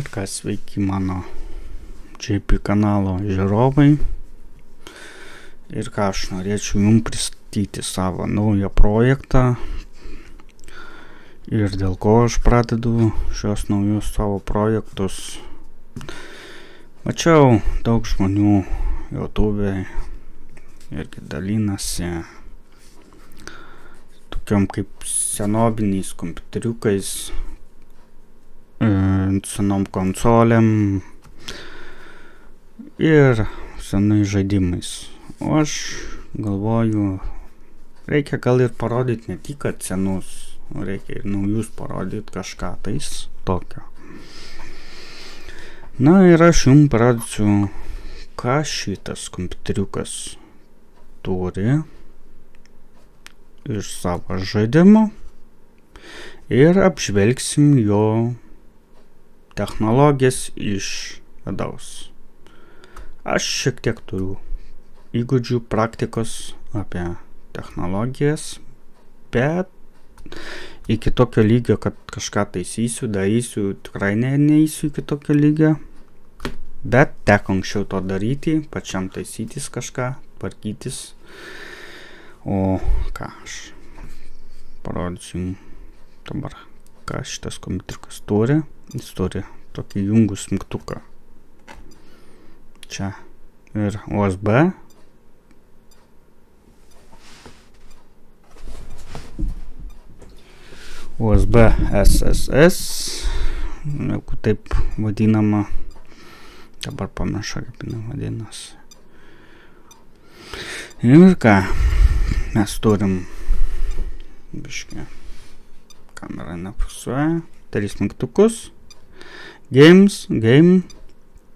Ir kas sveiki mano JP kanalo žiūrovai. Ir ką aš norėčiau jums pristatyti savo naują projektą. Ir dėl ko aš pradedu šios naujus savo projektus. Mačiau daug žmonių YouTube irgi dalinasi tokiom kaip senoviniais kompiuteriukais, senom konsolėm ir senais žaidimais. O aš galvoju, reikia gal ir parodyti ne tik kad senus, reikia ir naujus parodyti kažką tais tokio. Na ir aš jums parodysiu, ką šitas kompiuteriukas turi iš savo žaidimo ir apžvelgsim jo technologijas iš vidaus. Aš šiek tiek turiu įgūdžių, praktikos apie technologijas, bet iki tokio lygio, kad kažką taisysiu, darysiu, tikrai neįsiu iki tokio lygio, bet teko anksčiau to daryti, pačiam taisytis kažką, tvarkytis. O ką aš parodysiu dabar, ką šitas kompiuteriukas turi. Jis turi tokį jungus mygtuką. Čia ir USB. USB SSS, jeigu taip vadinama. Dabar pamiršau, kaip jinai vadinasi. Ir ką, mes turim biškį, kamera nefiksuoja, 3 mygtukus. Games, game,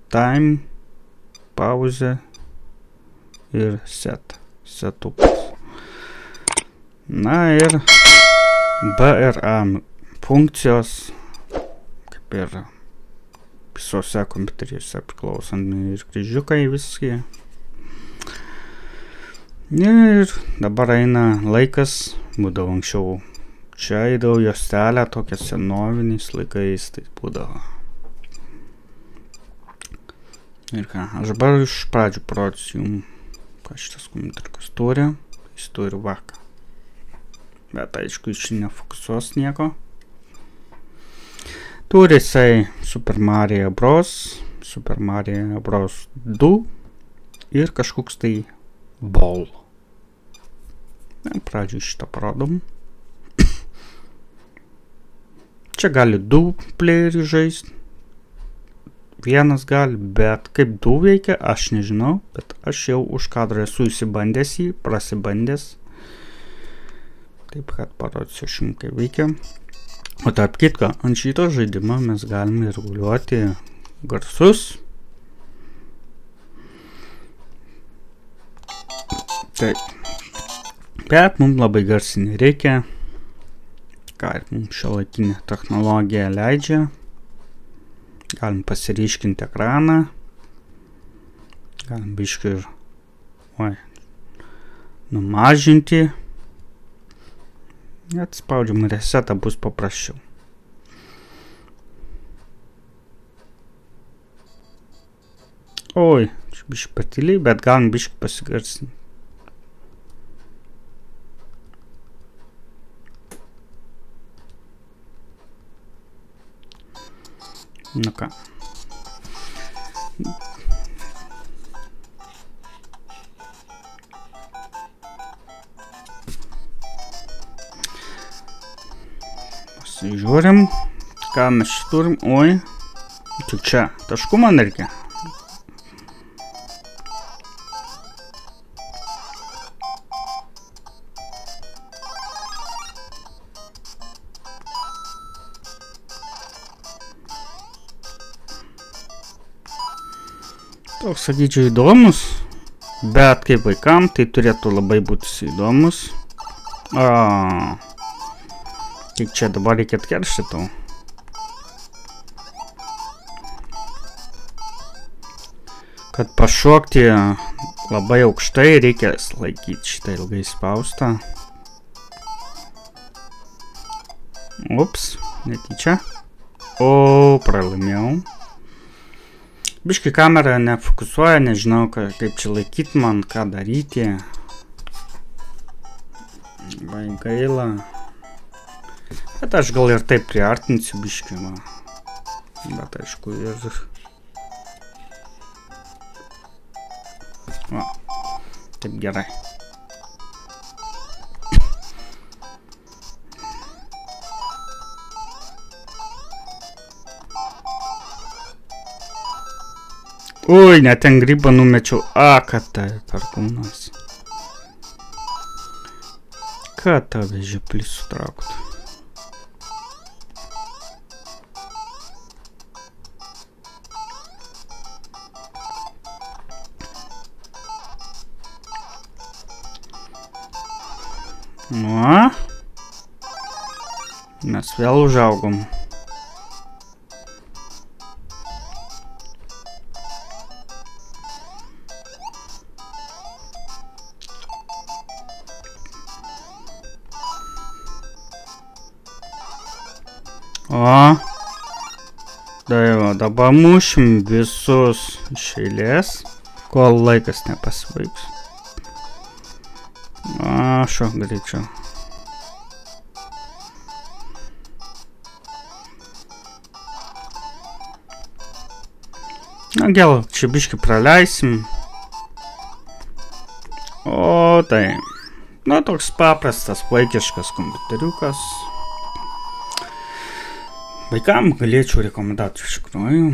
time, pause ir setupas. Na ir B ir A funkcijos, kaip ir visose kompiuteriuose priklausomi ir kryžiukai visi. Ir dabar eina laikas, būdavo anksčiau čia eidavo juostelę, tokia senoviniais laikais tai būdavo. Ir ką, aš dabar iš pradžių parodysiu jums, ką šitas kompiuteriukas turi. Jis turi vaką. Bet aišku, jis nefokusuos nieko. Turi jisai Super Mario Bros, Super Mario Bros 2 ir kažkoks tai Ball. Pradžių šitą parodom. Čia gali 2 playerį žaisti. Vienas gali, bet kaip 2 veikia, aš nežinau, bet aš jau už kadrą esu įsibandęs jį, prasibandęs. Taip kad parodysiu aš jums, kaip veikia. O tarp kitko, ant šito žaidimo mes galime reguliuoti garsus. Taip. Bet mums labai garsiai nereikia. Ką ir mums šiuolaikinė technologija leidžia. Galim pasiryškinti ekraną. Galim biškį ir numažinti. Atspaudžiam resetą, bus paprasčiau. Oi, biškį patiliai, bet galim biškį pasigarsinti. Nu ką. Pasižiūrim, ką mes čia turim. Oi, tik čia taškų man reikia. Toks, sakyčiau, įdomus, bet kaip vaikam, tai turėtų labai būti įdomus. Tik čia dabar reikia atkeršti tau. Kad pašokti labai aukštai, reikia laikyti šitą ilgai spaustą. Ups, netyčia. O, pralaimėjau. Biškai kamera nefokusuoja, nežinau, kaip čia laikyti man, ką daryti. Vai gaila. Bet aš gal ir taip priartinsiu biškai, va. Bet aišku ir... Va, taip gerai. Ui, net ten grybą numečiau. A, kad tai perkūnas. Kad tave žeplį sutraukt. Nu, mes vėl užaugom. O, tai va, dabar mušim visus iš eilės, kol laikas nepasibaigs. Šo greičiau. Na, gal čia biškį praleisim. O, tai. Na, toks paprastas, vaikiškas kompiuteriukas. Vaikam galėčiau rekomenduoti iš tikrųjų.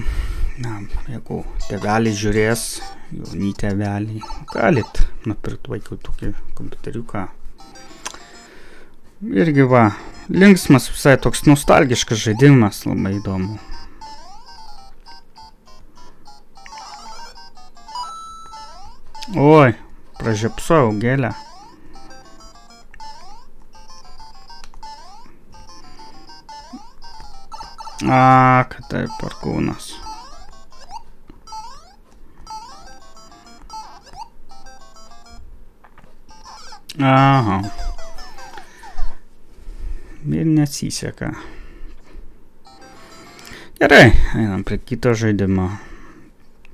Na, jeigu tėveliai žiūrės, jauni tėveliai, galit nupirkti vaikui tokį kompiuteriuką. Irgi va, linksmas visai toks nostalgiškas žaidimas, labai įdomu. Oi, pražiopsojau gėlę. A, kad tai perkūnas. Aha. Ir nesiseka. Gerai, einam prie kito žaidimo.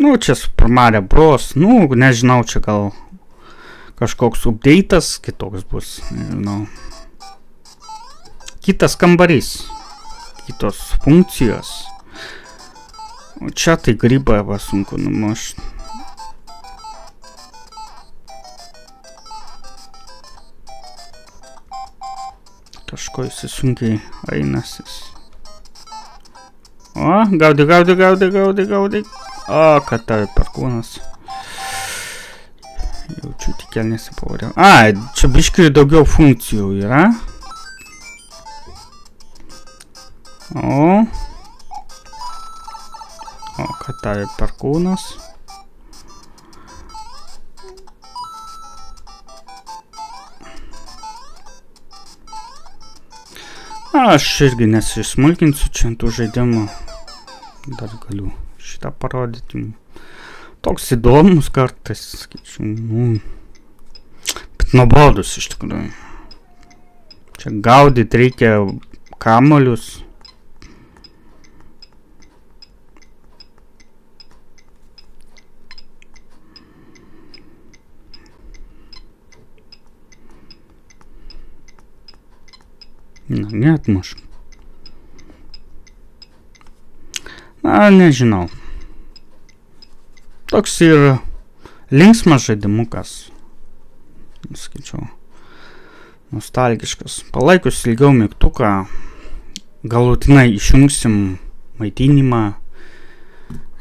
Nu, čia Super Mario Bros. Nu, nežinau, čia gal kažkoks update'as kitoks bus. Nežinau. Kitas kambarys. Kitos funkcijos. O čia tai grybą va sunku numušti. Kažko jisai sunkiai einasis. O, gaudai. O, kad tai perkūnas. Jaučiu tik kelnėse pavariau. A, čia biškai daugiau funkcijų yra. O, kad tai perkūnas. Aš irgi nesismulkinsiu čia tų žaidimų. Dar galiu šitą parodyti. Toks įdomus kartais, sakyčiau, nu, bet nuobodus iš tikrųjų. Čia gaudyti reikia kamuolius. Na, neatmušk. Na, nežinau. Toks ir linksmas žaidimukas. Sakyčiau, nostalgiškas. Palaikius ilgiau mygtuką, galutinai išjungsim maitinimą.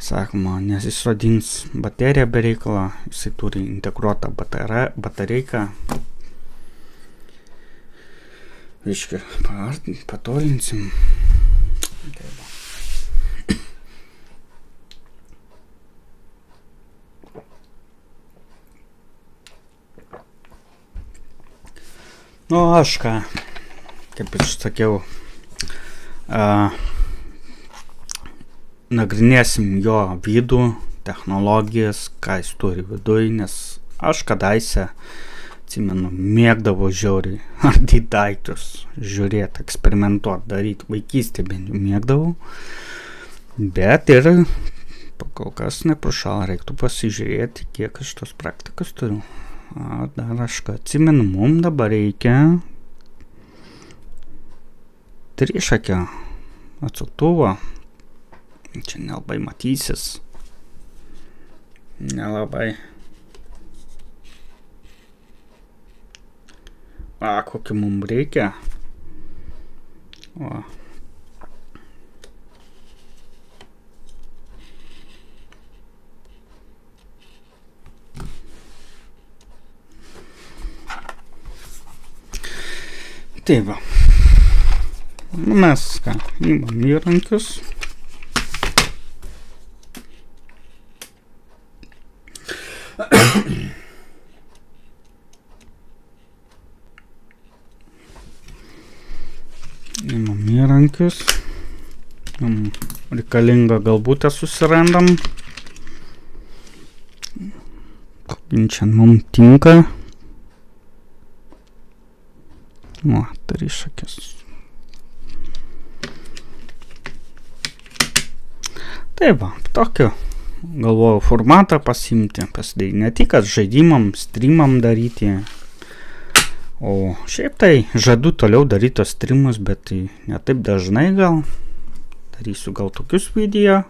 Sakoma, nes jis sodins bateriją be reikalą. Jisai turi integruotą batareiką. Reiškia, patolinsim. Nu, aš ką, kaip ir sakiau, nagrinėsim jo vidų, technologijas, ką jis turi viduj, nes aš kadaise atsimenu, mėgdavo žiauriai ardyt daiktus, žiūrėti, eksperimentuoti, daryti, vaikystė bent jau mėgdavau. Bet ir kol kas neprašal, reiktų pasižiūrėti, kiek aš tos praktikos turiu. Dar aš ką atsimenu, mums dabar reikia trišakio atsuktuvo. Čia nelabai matysis. Nelabai. Kokį mums reikia. Tai va. Mes ką, imam įrankius. Imam įrankius. Reikalingą galbūt susirandam. Čia mums tinka. Trišakis. Tai va, tokio galvoju formatą pasimti, pasidėti. Ne tik, kad žaidimam, streamam daryti, o šiaip tai žadu toliau daryti tos streamus, bet tai ne taip dažnai gal. Darysiu gal tokius video,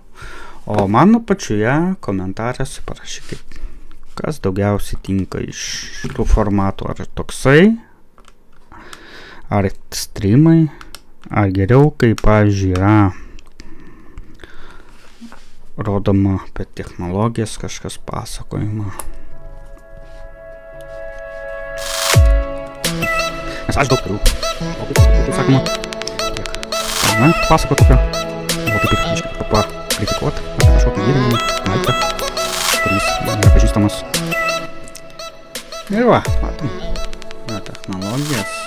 o mano pačioje komentaruose parašykit, kas daugiausiai tinka iš tų formatų, ar toksai, ar streamai, ar geriau, kaip pavyzdžiui yra rodoma apie technologijas, kažkas pasakojama. Nes aš daug turiu. O kaip sakoma, pasakot apie, o kaip ir pakritikuot, apie kažkokį įrenginį, daiktą, kuris nepažįstamas. Ir va, matom, technologijas.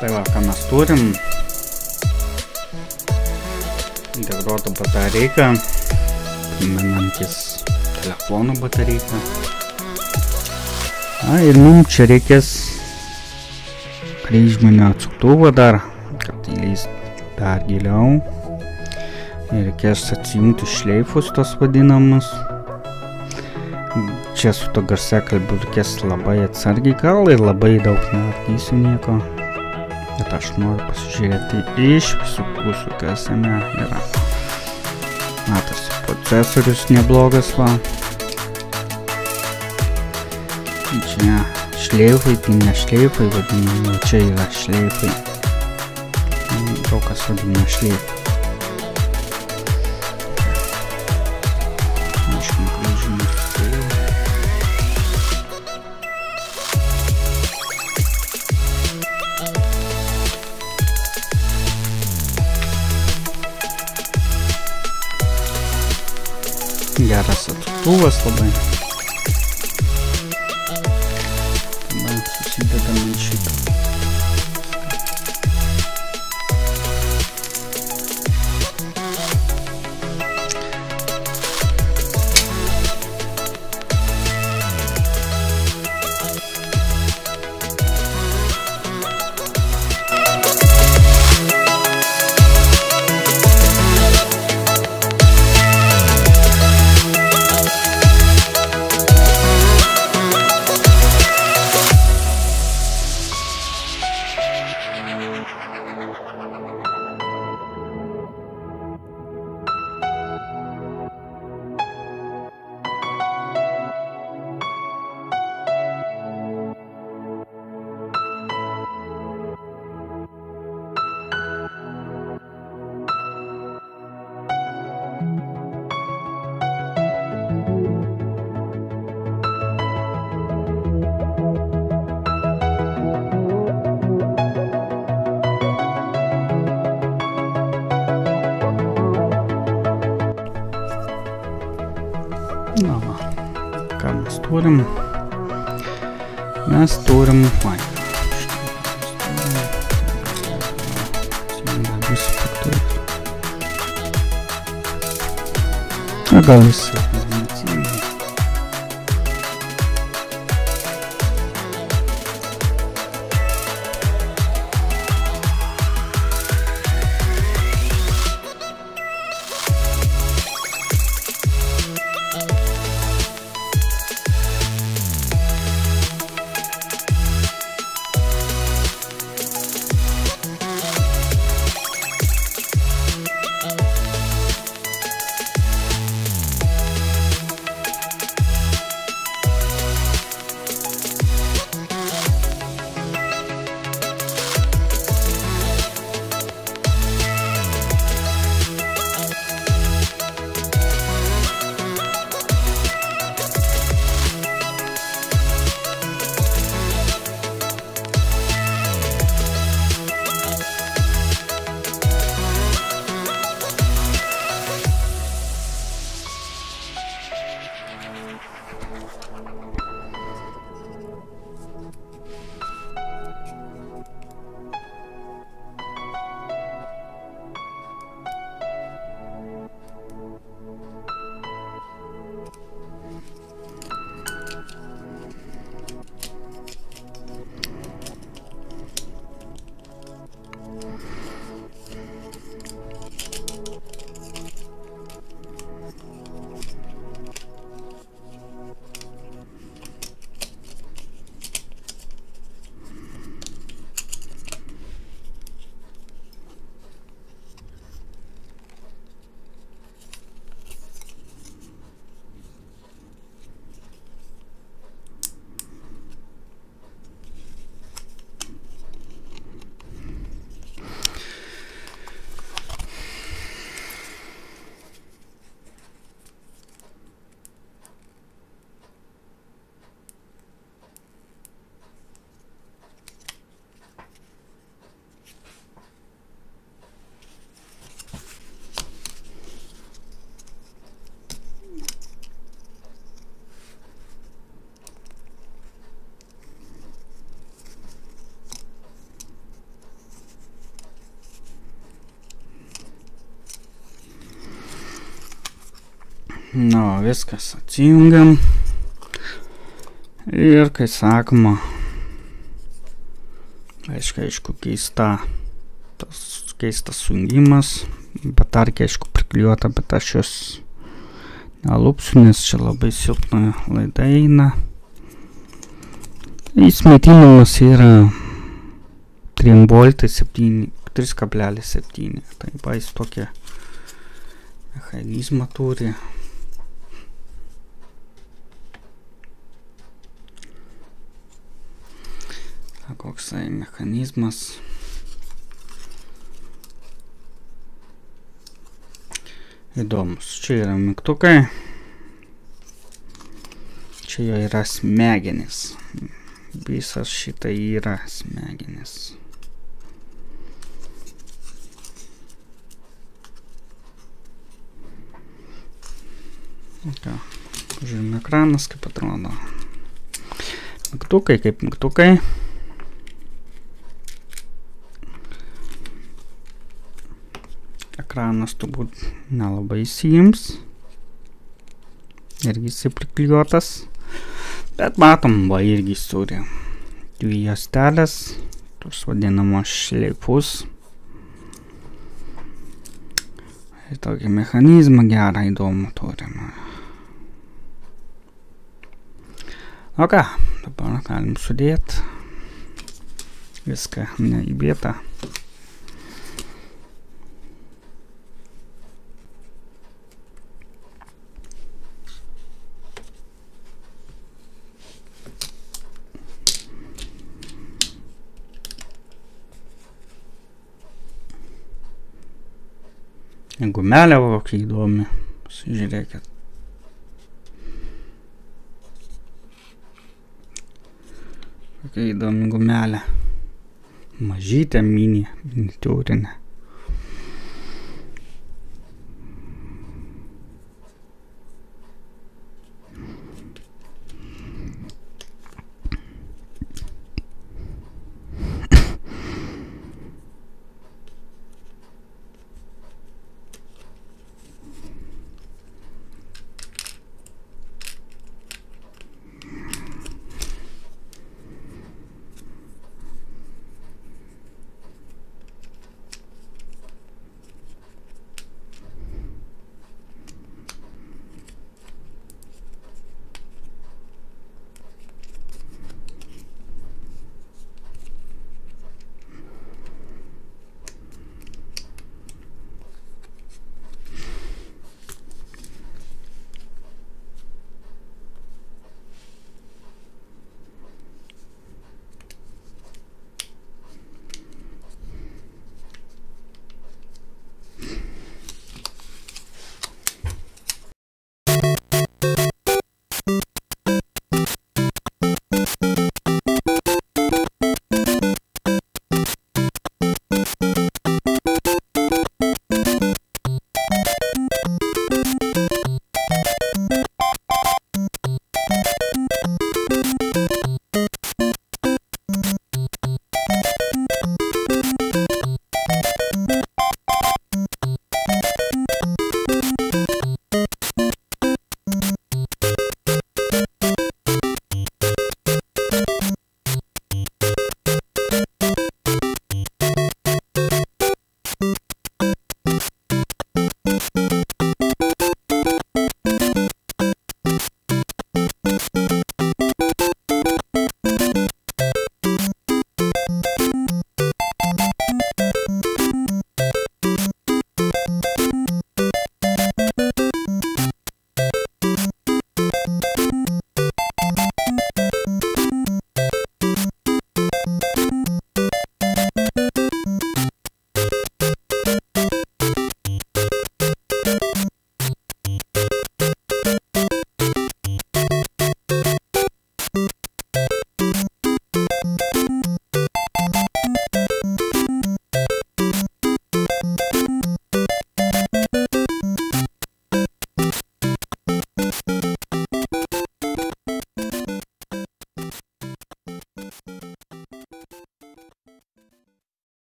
Tai va, ką mes turim, integruotą batareiką, primenantis telefono batareiką. Ir mums čia reikės kryžminio atsuktuvo dar, kad įleis dar giliau. Ir reikės atsijungti šleifus tos vadinamus. Čia su to garsiakalbiu reikės labai atsargiai, gal ir labai daug neardysiu nieko. Bet aš noriu pasižiūrėti iš visų pusių, kas jame yra. Tas procesorius neblogas, va. Čia šleifai, tai ne šleifai vadinami, čia yra šleifai. Daug kas vadina šleifai. Aišku, kryžimus. Geras atsuktuvas labai. Tada susidedam ant šito. Na va, ką mes turim. Mes turim gal visi viskas atsijungiam ir, kai sakoma, aišku, keistas sujungimas, batarkė, aišku, priklijuota, bet aš jos nelupsiu, nes čia labai silpna laida eina. Įsmetinimas yra 3 voltai 3,7. Taip, jis tokia mechanizmą turi. Koksai mechanizmas. Įdomus. Čia yra mygtukai. Čia jo yra smegenis. Visas šitai yra smegenis. Žiūrime ekranas, kaip atrodo. Mygtukai kaip mygtukai. Ekranas turbūt nelabai įsijims. Irgi jisai priklijuotas. Bet matom, irgi turi 2 juostelės, tos vadinamos šleifus. Ir tokį mechanizmą gerą įdomų turime. O ką, dabar galim sudėti viską į vietą. Gumelė kokia įdomi. Pasižiūrėkit. Kokia įdomi gumelė. Mažytė miniatiūrinė.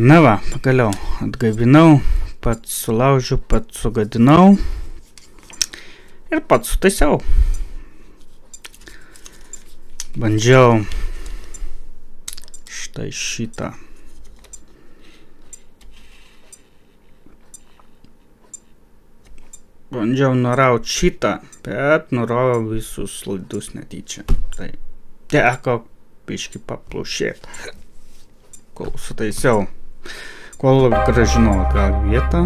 Na va, pagaliau atgaivinau, pats sulaužiu, pats sugadinau ir pats sutaisiau. Bandžiau štai šitą. Bandžiau nuraut šitą, bet nurauau visus laidus netyčia. Tai teko biškį paplušėt, kol sutaisiau. Kol grąžinau atgal vietą.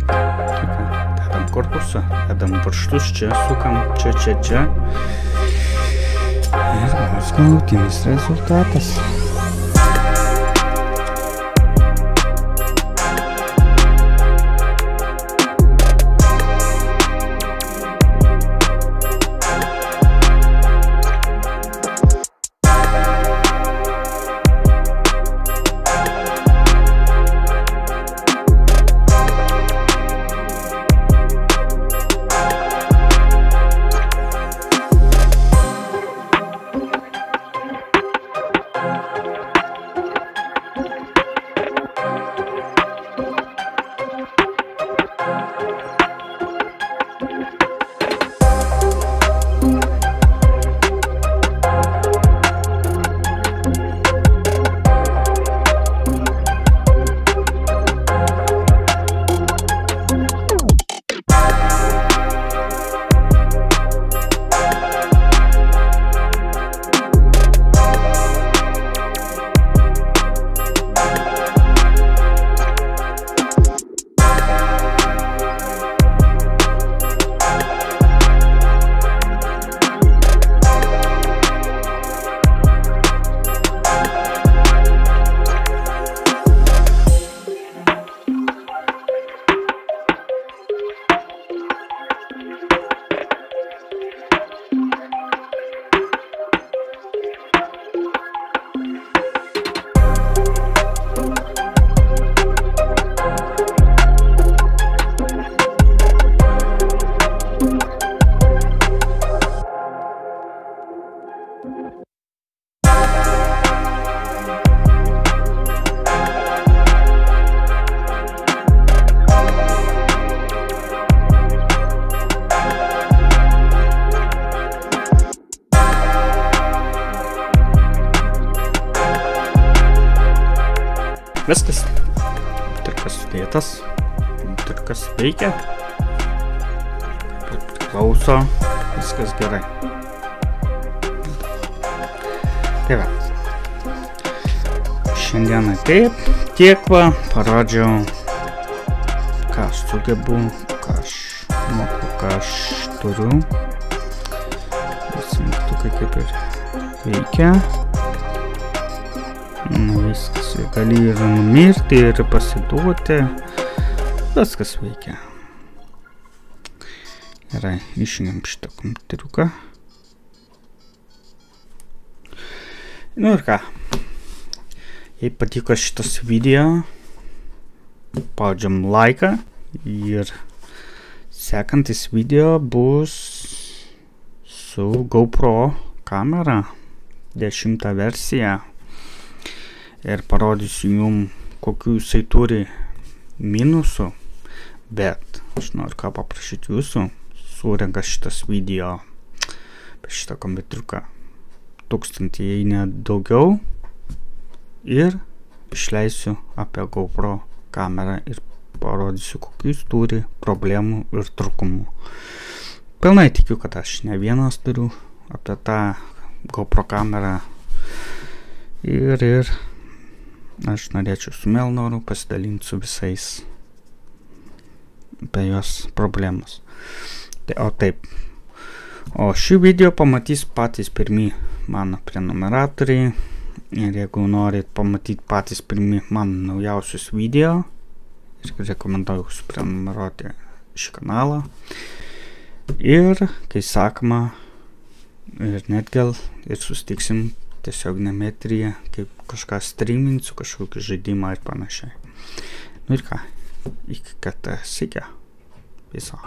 Dedam korpusą, dedam varžtus, čia sukam, čia. Ir bus galutinis rezultatas. Viskas. Trikas sudėtas. Trikas veikia. Priklauso. Viskas gerai. Tai va. Šiandieną taip. Tiek va. Parodžiau, ką aš sugebu, ką aš moku, ką aš turiu. Visi mygtukai kaip ir veikia. Viskas, gali ir numirti, ir pasiduoti. Viskas veikia. Gerai, išjungiam šitą kompiuteriuką. Nu ir ką. Jei patiko šitas video, spaudžiam laiką ir sekantis video bus su GoPro kamera 10 versija. Ir parodysiu jum, kokių jisai turi minusų, bet aš noriu ką paprašyti jūsų, surenka šitas video apie šitą kompiuteriuką 1000, jei ne daugiau, ir išleisiu apie GoPro kamerą ir parodysiu, kokių jis turi problemų ir trūkumų. Pilnai tikiu, kad aš ne vienas turiu apie tą GoPro kamerą ir aš norėčiau su mielu noru pasidalinti su visais apie jos problemas. O taip. O šį video pamatys patys pirmi mano prenumeratoriai. Ir jeigu norit pamatyti patys pirmi mano naujausius video, rekomenduoju suprenumeruoti šį kanalą. Ir, kai sakoma, ir net gal ir susitiksim tiesioginėme eteryje, kaip kažką streaminsiu, kažkokį žaidimą ir panašiai. Nu ir ką, iki kad sveiki. Viso.